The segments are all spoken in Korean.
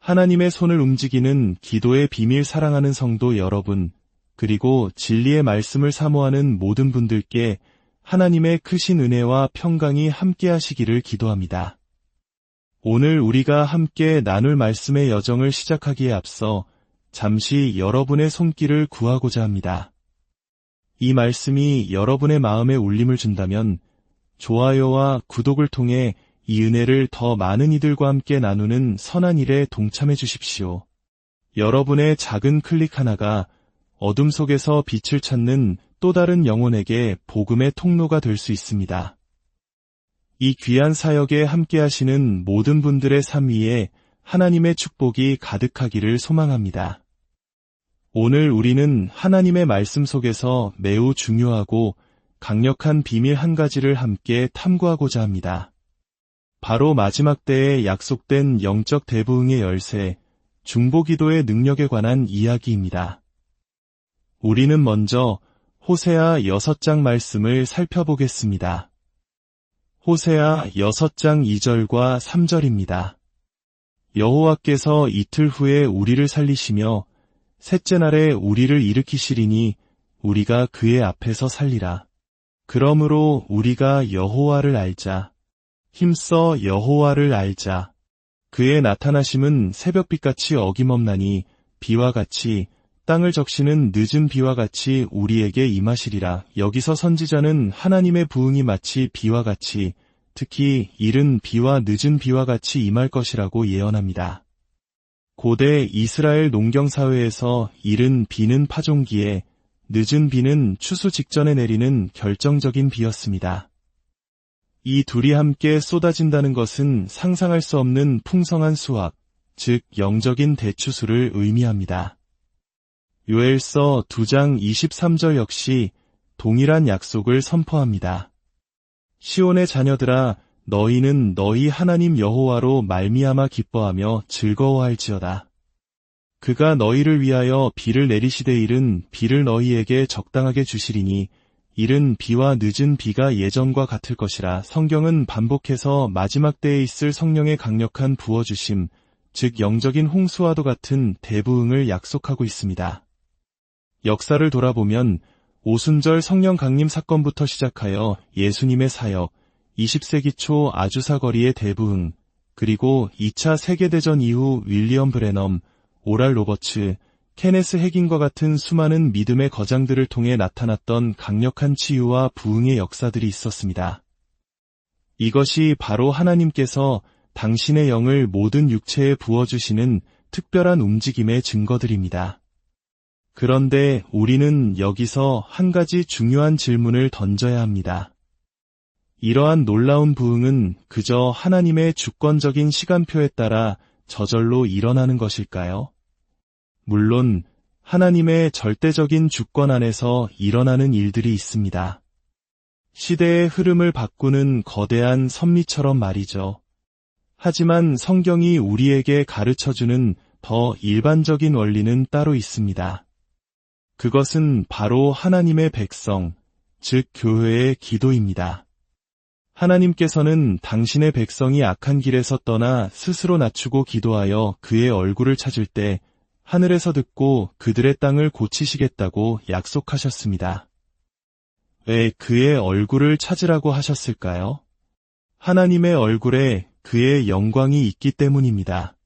하나님의 손을 움직이는 기도의 비밀 사랑하는 성도 여러분, 그리고 진리의 말씀을 사모하는 모든 분들께 하나님의 크신 은혜와 평강이 함께 하시기를 기도합니다. 오늘 우리가 함께 나눌 말씀의 여정을 시작하기에 앞서 잠시 여러분의 손길을 구하고자 합니다. 이 말씀이 여러분의 마음에 울림을 준다면 좋아요와 구독을 통해 이 은혜를 더 많은 이들과 함께 나누는 선한 일에 동참해 주십시오. 여러분의 작은 클릭 하나가 어둠 속에서 빛을 찾는 또 다른 영혼에게 복음의 통로가 될 수 있습니다. 이 귀한 사역에 함께 하시는 모든 분들의 삶 위에 하나님의 축복이 가득하기를 소망합니다. 오늘 우리는 하나님의 말씀 속에서 매우 중요하고 강력한 비밀 한 가지를 함께 탐구하고자 합니다. 바로 마지막 때에 약속된 영적 대부흥의 열쇠, 중보기도의 능력에 관한 이야기입니다. 우리는 먼저 호세아 6장 말씀을 살펴보겠습니다. 호세아 6장 2절과 3절입니다. 여호와께서 이틀 후에 우리를 살리시며 셋째 날에 우리를 일으키시리니 우리가 그의 앞에서 살리라. 그러므로 우리가 여호와를 알자. 힘써 여호와를 알자. 그의 나타나심은 새벽빛같이 어김없나니 비와 같이 땅을 적시는 늦은 비와 같이 우리에게 임하시리라. 여기서 선지자는 하나님의 부흥이 마치 비와 같이, 특히 이른 비와 늦은 비와 같이 임할 것이라고 예언합니다. 고대 이스라엘 농경사회에서 이른 비는 파종기에, 늦은 비는 추수 직전에 내리는 결정적인 비였습니다. 이 둘이 함께 쏟아진다는 것은 상상할 수 없는 풍성한 수확, 즉 영적인 대추수를 의미합니다. 요엘서 2장 23절 역시 동일한 약속을 선포합니다. 시온의 자녀들아, 너희는 너희 하나님 여호와로 말미암아 기뻐하며 즐거워할지어다. 그가 너희를 위하여 비를 내리시되 이른 비를 너희에게 적당하게 주시리니 이른 비와 늦은 비가 예전과 같을 것이라. 성경은 반복해서 마지막 때에 있을 성령의 강력한 부어주심, 즉 영적인 홍수와도 같은 대부흥을 약속하고 있습니다. 역사를 돌아보면 오순절 성령 강림 사건부터 시작하여 예수님의 사역, 20세기 초 아주사거리의 대부흥, 그리고 2차 세계대전 이후 윌리엄 브레넘, 오랄 로버츠, 케네스 해긴과 같은 수많은 믿음의 거장들을 통해 나타났던 강력한 치유와 부흥의 역사들이 있었습니다. 이것이 바로 하나님께서 당신의 영을 모든 육체에 부어주시는 특별한 움직임의 증거들입니다. 그런데 우리는 여기서 한 가지 중요한 질문을 던져야 합니다. 이러한 놀라운 부흥은 그저 하나님의 주권적인 시간표에 따라 저절로 일어나는 것일까요? 물론 하나님의 절대적인 주권 안에서 일어나는 일들이 있습니다. 시대의 흐름을 바꾸는 거대한 섭리처럼 말이죠. 하지만 성경이 우리에게 가르쳐주는 더 일반적인 원리는 따로 있습니다. 그것은 바로 하나님의 백성, 즉 교회의 기도입니다. 하나님께서는 당신의 백성이 악한 길에서 떠나 스스로 낮추고 기도하여 그의 얼굴을 찾을 때 하늘에서 듣고 그들의 땅을 고치시겠다고 약속하셨습니다. 왜 그의 얼굴을 찾으라고 하셨을까요? 하나님의 얼굴에 그의 영광이 있기 때문입니다.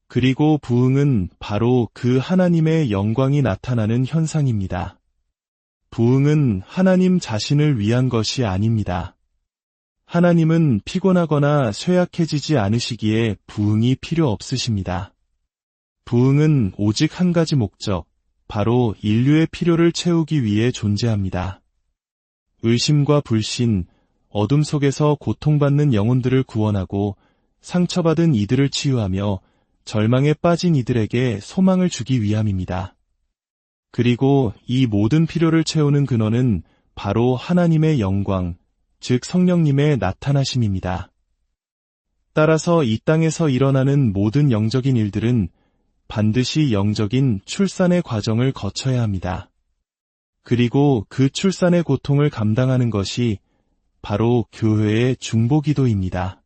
그리고 부흥은 바로 그 하나님의 영광이 나타나는 현상입니다. 부흥은 하나님 자신을 위한 것이 아닙니다. 하나님은 피곤하거나 쇠약해지지 않으시기에 부흥이 필요 없으십니다. 부흥은 오직 한 가지 목적, 바로 인류의 필요를 채우기 위해 존재합니다. 의심과 불신, 어둠 속에서 고통받는 영혼들을 구원하고 상처받은 이들을 치유하며 절망에 빠진 이들에게 소망을 주기 위함입니다. 그리고 이 모든 필요를 채우는 근원은 바로 하나님의 영광, 즉 성령님의 나타나심입니다. 따라서 이 땅에서 일어나는 모든 영적인 일들은 반드시 영적인 출산의 과정을 거쳐야 합니다. 그리고 그 출산의 고통을 감당하는 것이 바로 교회의 중보기도입니다.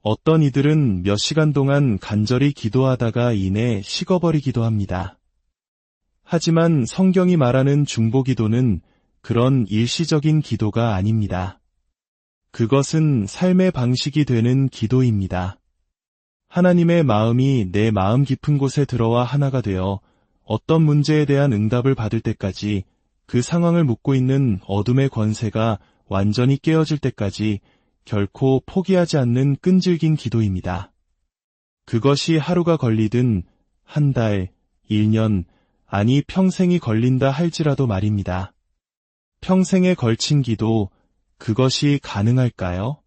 어떤 이들은 몇 시간 동안 간절히 기도하다가 이내 식어버리기도 합니다. 하지만 성경이 말하는 중보기도는 그런 일시적인 기도가 아닙니다. 그것은 삶의 방식이 되는 기도입니다. 하나님의 마음이 내 마음 깊은 곳에 들어와 하나가 되어 어떤 문제에 대한 응답을 받을 때까지, 그 상황을 묻고 있는 어둠의 권세가 완전히 깨어질 때까지 결코 포기하지 않는 끈질긴 기도입니다. 그것이 하루가 걸리든 한 달, 1년, 아니 평생이 걸린다 할지라도 말입니다. 평생에 걸친 기도, 그것이 가능할까요?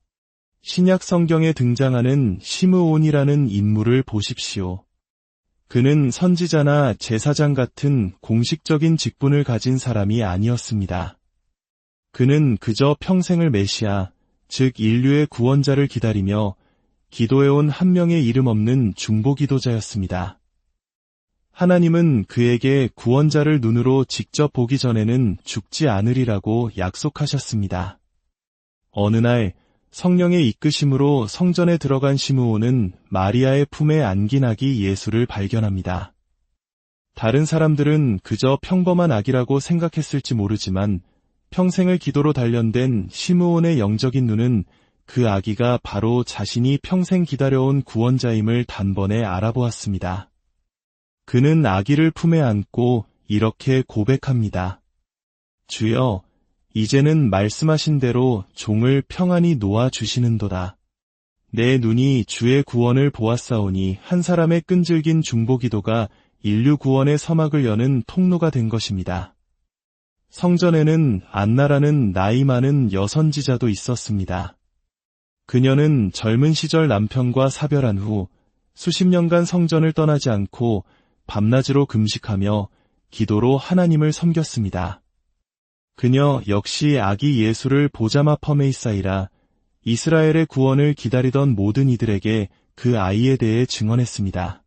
신약 성경에 등장하는 시므온이라는 인물을 보십시오. 그는 선지자나 제사장 같은 공식적인 직분을 가진 사람이 아니었습니다. 그는 그저 평생을 메시아, 즉 인류의 구원자를 기다리며 기도해온 한 명의 이름 없는 중보기도자였습니다. 하나님은 그에게 구원자를 눈으로 직접 보기 전에는 죽지 않으리라고 약속하셨습니다. 어느 날 성령의 이끄심으로 성전에 들어간 시므온은 마리아의 품에 안긴 아기 예수를 발견합니다. 다른 사람들은 그저 평범한 아기라고 생각했을지 모르지만 평생을 기도로 단련된 시므온의 영적인 눈은 그 아기가 바로 자신이 평생 기다려온 구원자임을 단번에 알아보았습니다. 그는 아기를 품에 안고 이렇게 고백합니다. 주여, 이제는 말씀하신 대로 종을 평안히 놓아주시는도다. 내 눈이 주의 구원을 보았사오니 한 사람의 끈질긴 중보기도가 인류 구원의 서막을 여는 통로가 된 것입니다. 성전에는 안나라는 나이 많은 여선지자도 있었습니다. 그녀는 젊은 시절 남편과 사별한 후 수십 년간 성전을 떠나지 않고 밤낮으로 금식하며 기도로 하나님을 섬겼습니다. 그녀 역시 아기 예수를 보자마 퍼메이사이라 이스라엘의 구원을 기다리던 모든 이들에게 그 아이에 대해 증언했습니다.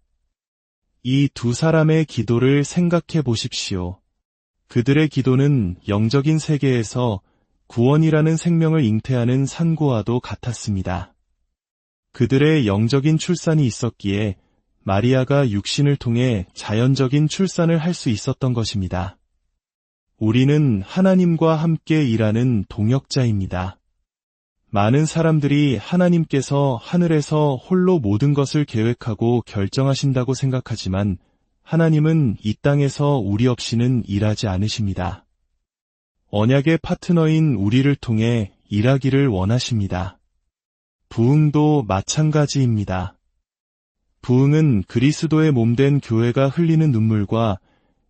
이 두 사람의 기도를 생각해 보십시오. 그들의 기도는 영적인 세계에서 구원이라는 생명을 잉태하는 산고와도 같았습니다. 그들의 영적인 출산이 있었기에 마리아가 육신을 통해 자연적인 출산을 할 수 있었던 것입니다. 우리는 하나님과 함께 일하는 동역자입니다. 많은 사람들이 하나님께서 하늘에서 홀로 모든 것을 계획하고 결정하신다고 생각하지만 하나님은 이 땅에서 우리 없이는 일하지 않으십니다. 언약의 파트너인 우리를 통해 일하기를 원하십니다. 부흥도 마찬가지입니다. 부흥은 그리스도의 몸된 교회가 흘리는 눈물과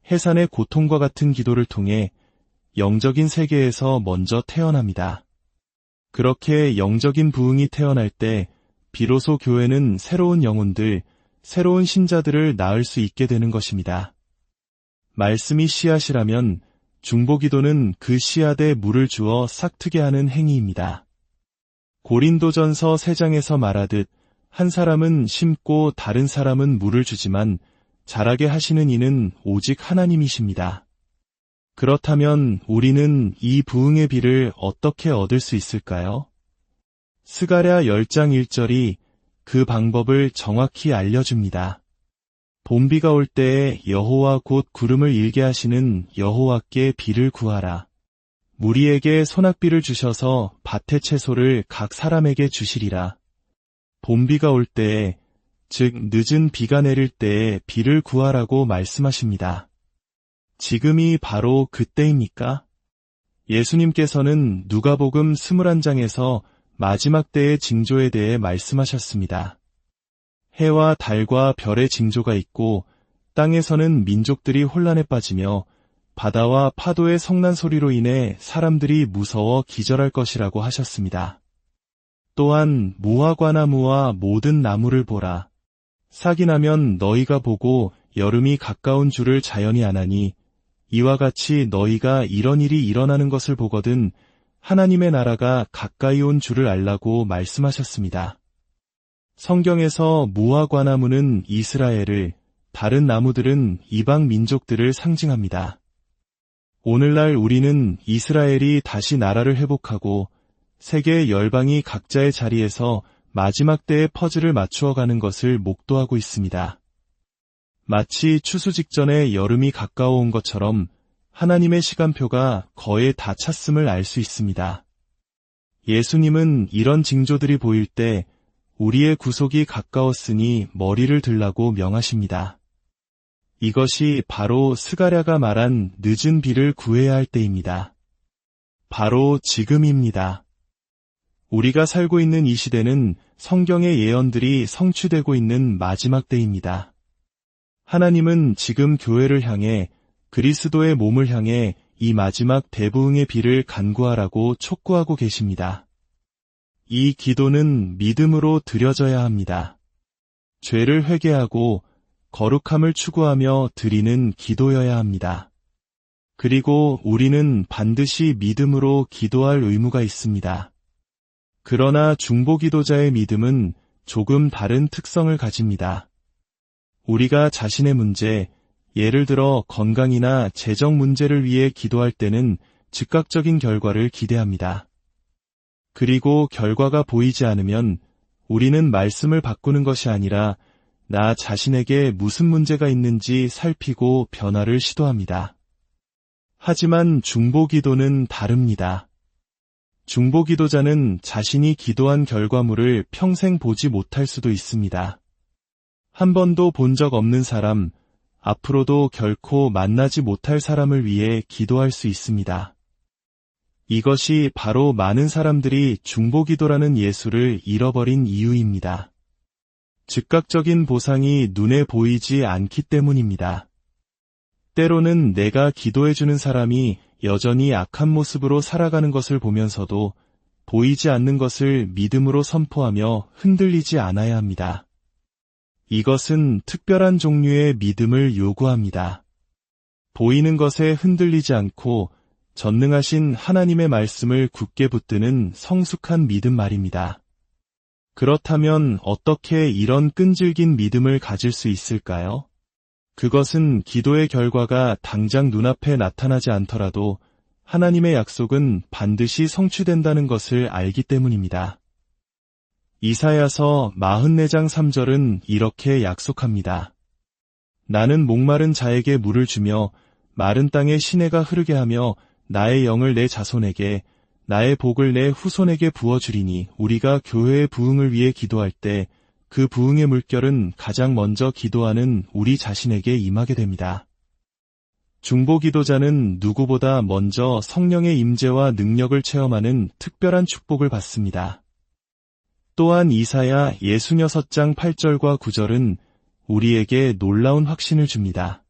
해산의 고통과 같은 기도를 통해 영적인 세계에서 먼저 태어납니다. 그렇게 영적인 부흥이 태어날 때 비로소 교회는 새로운 영혼들, 새로운 신자들을 낳을 수 있게 되는 것입니다. 말씀이 씨앗이라면 중보기도는 그 씨앗에 물을 주어 싹트게 하는 행위입니다. 고린도전서 3장에서 말하듯 한 사람은 심고 다른 사람은 물을 주지만 자라게 하시는 이는 오직 하나님이십니다. 그렇다면 우리는 이 부흥의 비를 어떻게 얻을 수 있을까요? 스가랴 10장 1절이 그 방법을 정확히 알려줍니다. 봄비가 올 때에 여호와 곧 구름을 일게 하시는 여호와께 비를 구하라. 무리에게 소낙비를 주셔서 밭의 채소를 각 사람에게 주시리라. 봄비가 올 때에, 즉 늦은 비가 내릴 때에 비를 구하라고 말씀하십니다. 지금이 바로 그때입니까? 예수님께서는 누가복음 21장에서 마지막 때의 징조에 대해 말씀하셨습니다. 해와 달과 별의 징조가 있고 땅에서는 민족들이 혼란에 빠지며 바다와 파도의 성난 소리로 인해 사람들이 무서워 기절할 것이라고 하셨습니다. 또한 무화과나무와 모든 나무를 보라. 싹이 나면 너희가 보고 여름이 가까운 줄을 자연히 아나니 이와 같이 너희가 이런 일이 일어나는 것을 보거든 하나님의 나라가 가까이 온 줄을 알라고 말씀하셨습니다. 성경에서 무화과나무는 이스라엘을, 다른 나무들은 이방 민족들을 상징합니다. 오늘날 우리는 이스라엘이 다시 나라를 회복하고 세계의 열방이 각자의 자리에서 마지막 때의 퍼즐을 맞추어 가는 것을 목도하고 있습니다. 마치 추수 직전에 여름이 가까워 온 것처럼 하나님의 시간표가 거의 다 찼음을 알 수 있습니다. 예수님은 이런 징조들이 보일 때 우리의 구속이 가까웠으니 머리를 들라고 명하십니다. 이것이 바로 스가랴가 말한 늦은 비를 구해야 할 때입니다. 바로 지금입니다. 우리가 살고 있는 이 시대는 성경의 예언들이 성취되고 있는 마지막 때입니다. 하나님은 지금 교회를 향해 그리스도의 몸을 향해 이 마지막 대부흥의 비를 간구하라고 촉구하고 계십니다. 이 기도는 믿음으로 드려져야 합니다. 죄를 회개하고 거룩함을 추구하며 드리는 기도여야 합니다. 그리고 우리는 반드시 믿음으로 기도할 의무가 있습니다. 그러나 중보기도자의 믿음은 조금 다른 특성을 가집니다. 우리가 자신의 문제, 예를 들어 건강이나 재정 문제를 위해 기도할 때는 즉각적인 결과를 기대합니다. 그리고 결과가 보이지 않으면 우리는 말씀을 바꾸는 것이 아니라 나 자신에게 무슨 문제가 있는지 살피고 변화를 시도합니다. 하지만 중보기도는 다릅니다. 중보기도자는 자신이 기도한 결과물을 평생 보지 못할 수도 있습니다. 한 번도 본 적 없는 사람, 앞으로도 결코 만나지 못할 사람을 위해 기도할 수 있습니다. 이것이 바로 많은 사람들이 중보기도라는 예수를 잃어버린 이유입니다. 즉각적인 보상이 눈에 보이지 않기 때문입니다. 때로는 내가 기도해주는 사람이 여전히 악한 모습으로 살아가는 것을 보면서도 보이지 않는 것을 믿음으로 선포하며 흔들리지 않아야 합니다. 이것은 특별한 종류의 믿음을 요구합니다. 보이는 것에 흔들리지 않고 전능하신 하나님의 말씀을 굳게 붙드는 성숙한 믿음 말입니다. 그렇다면 어떻게 이런 끈질긴 믿음을 가질 수 있을까요? 그것은 기도의 결과가 당장 눈앞에 나타나지 않더라도 하나님의 약속은 반드시 성취된다는 것을 알기 때문입니다. 이사야서 44장 3절은 이렇게 약속합니다. 나는 목마른 자에게 물을 주며 마른 땅에 시내가 흐르게 하며 나의 영을 내 자손에게 나의 복을 내 후손에게 부어주리니 우리가 교회의 부흥을 위해 기도할 때 그 부흥의 물결은 가장 먼저 기도하는 우리 자신에게 임하게 됩니다. 중보기도자는 누구보다 먼저 성령의 임재와 능력을 체험하는 특별한 축복을 받습니다. 또한 이사야 66장 8절과 9절은 우리에게 놀라운 확신을 줍니다.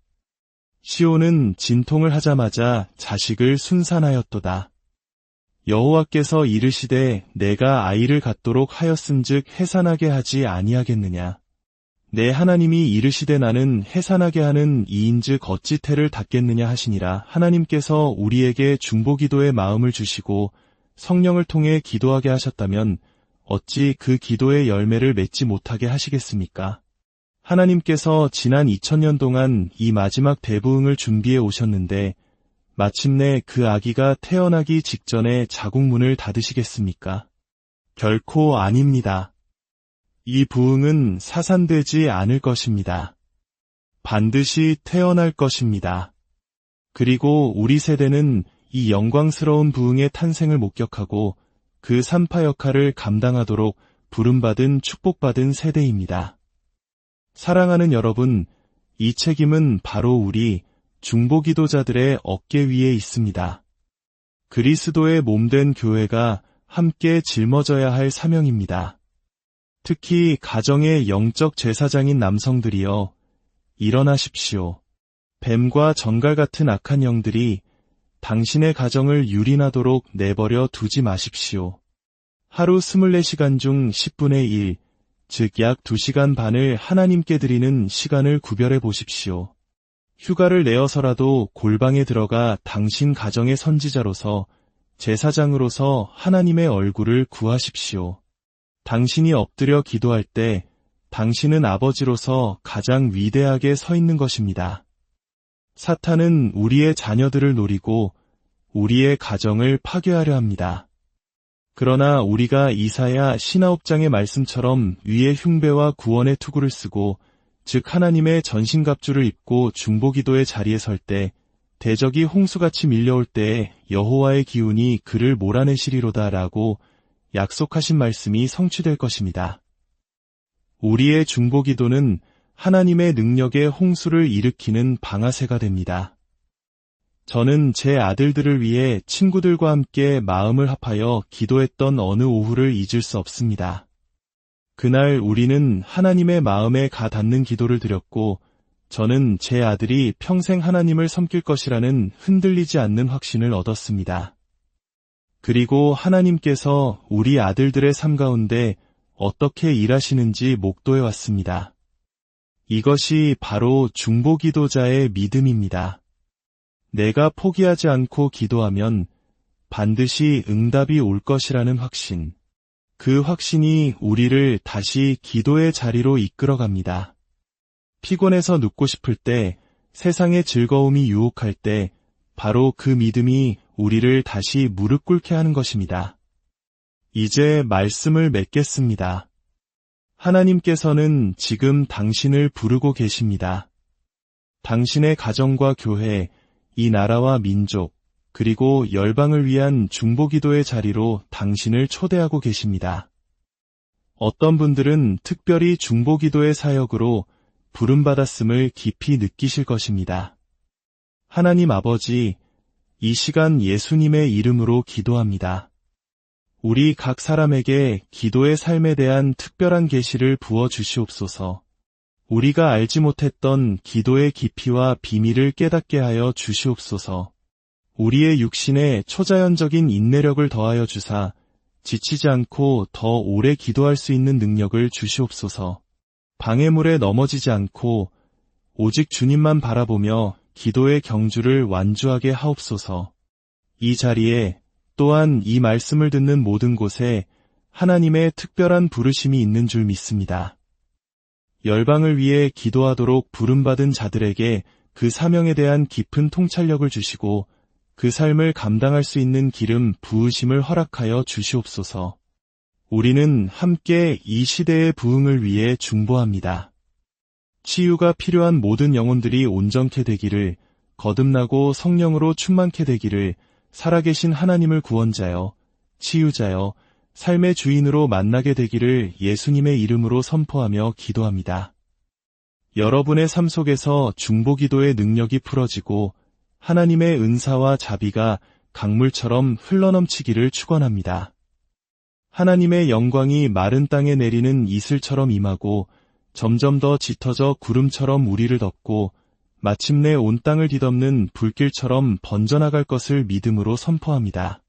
시온은 진통을 하자마자 자식을 순산하였도다. 여호와께서 이르시되 내가 아이를 갖도록 하였은즉 해산하게 하지 아니하겠느냐. 내 하나님이 이르시되 나는 해산하게 하는 이인즉 어찌 태를 닫겠느냐 하시니라. 하나님께서 우리에게 중보기도의 마음을 주시고 성령을 통해 기도하게 하셨다면 어찌 그 기도의 열매를 맺지 못하게 하시겠습니까? 하나님께서 지난 2000년 동안 이 마지막 대부흥을 준비해 오셨는데 마침내 그 아기가 태어나기 직전에 자국문을 닫으시겠습니까? 결코 아닙니다. 이 부흥은 사산되지 않을 것입니다. 반드시 태어날 것입니다. 그리고 우리 세대는 이 영광스러운 부흥의 탄생을 목격하고 그 산파 역할을 감당하도록 부름받은 축복받은 세대입니다. 사랑하는 여러분, 이 책임은 바로 우리 중보기도자들의 어깨 위에 있습니다. 그리스도의 몸된 교회가 함께 짊어져야 할 사명입니다. 특히 가정의 영적 제사장인 남성들이여, 일어나십시오. 뱀과 정갈 같은 악한 영들이 당신의 가정을 유린하도록 내버려 두지 마십시오. 하루 24시간 중 10분의 1, 즉 약 2시간 반을 하나님께 드리는 시간을 구별해 보십시오. 휴가를 내어서라도 골방에 들어가 당신 가정의 선지자로서, 제사장으로서 하나님의 얼굴을 구하십시오. 당신이 엎드려 기도할 때 당신은 아버지로서 가장 위대하게 서 있는 것입니다. 사탄은 우리의 자녀들을 노리고 우리의 가정을 파괴하려 합니다. 그러나 우리가 이사야 신하옵장의 말씀처럼 위에 흉배와 구원의 투구를 쓰고 즉 하나님의 전신갑주를 입고 중보기도의 자리에 설 때 대적이 홍수같이 밀려올 때에 여호와의 기운이 그를 몰아내시리로다 라고 약속하신 말씀이 성취될 것입니다. 우리의 중보기도는 하나님의 능력의 홍수를 일으키는 방아쇠가 됩니다. 저는 제 아들들을 위해 친구들과 함께 마음을 합하여 기도했던 어느 오후를 잊을 수 없습니다. 그날 우리는 하나님의 마음에 가 닿는 기도를 드렸고 저는 제 아들이 평생 하나님을 섬길 것이라는 흔들리지 않는 확신을 얻었습니다. 그리고 하나님께서 우리 아들들의 삶 가운데 어떻게 일하시는지 목도해 왔습니다. 이것이 바로 중보기도자의 믿음입니다. 내가 포기하지 않고 기도하면 반드시 응답이 올 것이라는 확신. 그 확신이 우리를 다시 기도의 자리로 이끌어갑니다. 피곤해서 눕고 싶을 때, 세상의 즐거움이 유혹할 때, 바로 그 믿음이 우리를 다시 무릎 꿇게 하는 것입니다. 이제 말씀을 맺겠습니다. 하나님께서는 지금 당신을 부르고 계십니다. 당신의 가정과 교회, 이 나라와 민족, 그리고 열방을 위한 중보기도의 자리로 당신을 초대하고 계십니다. 어떤 분들은 특별히 중보기도의 사역으로 부름받았음을 깊이 느끼실 것입니다. 하나님 아버지, 이 시간 예수님의 이름으로 기도합니다. 우리 각 사람에게 기도의 삶에 대한 특별한 계시를 부어주시옵소서. 우리가 알지 못했던 기도의 깊이와 비밀을 깨닫게 하여 주시옵소서. 우리의 육신에 초자연적인 인내력을 더하여 주사 지치지 않고 더 오래 기도할 수 있는 능력을 주시옵소서. 방해물에 넘어지지 않고 오직 주님만 바라보며 기도의 경주를 완주하게 하옵소서. 이 자리에 또한 이 말씀을 듣는 모든 곳에 하나님의 특별한 부르심이 있는 줄 믿습니다. 열방을 위해 기도하도록 부름받은 자들에게 그 사명에 대한 깊은 통찰력을 주시고 그 삶을 감당할 수 있는 기름 부으심을 허락하여 주시옵소서. 우리는 함께 이 시대의 부흥을 위해 중보합니다. 치유가 필요한 모든 영혼들이 온전케 되기를, 거듭나고 성령으로 충만케 되기를 살아계신 하나님을 구원자여, 치유자여, 삶의 주인으로 만나게 되기를 예수님의 이름으로 선포하며 기도합니다. 여러분의 삶 속에서 중보기도의 능력이 풀어지고 하나님의 은사와 자비가 강물처럼 흘러넘치기를 축원합니다. 하나님의 영광이 마른 땅에 내리는 이슬처럼 임하고 점점 더 짙어져 구름처럼 우리를 덮고 마침내 온 땅을 뒤덮는 불길처럼 번져나갈 것을 믿음으로 선포합니다.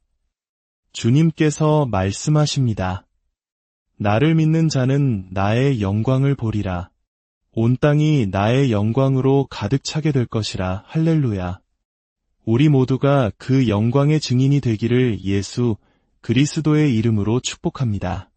주님께서 말씀하십니다. 나를 믿는 자는 나의 영광을 보리라. 온 땅이 나의 영광으로 가득 차게 될 것이라. 할렐루야. 우리 모두가 그 영광의 증인이 되기를 예수 그리스도의 이름으로 축복합니다.